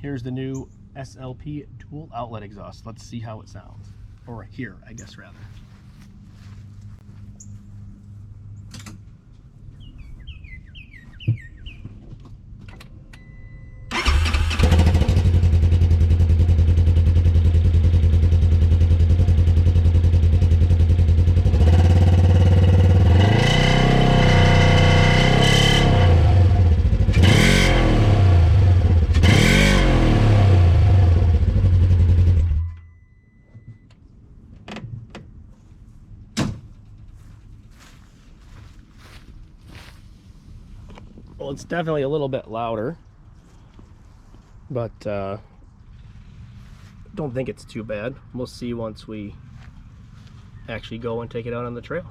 Here's the new SLP dual outlet exhaust. Let's see how it sounds. Or here, I guess, rather. Well, it's definitely a little bit louder, but don't think it's too bad. We'll see once we actually go and take it out on the trail.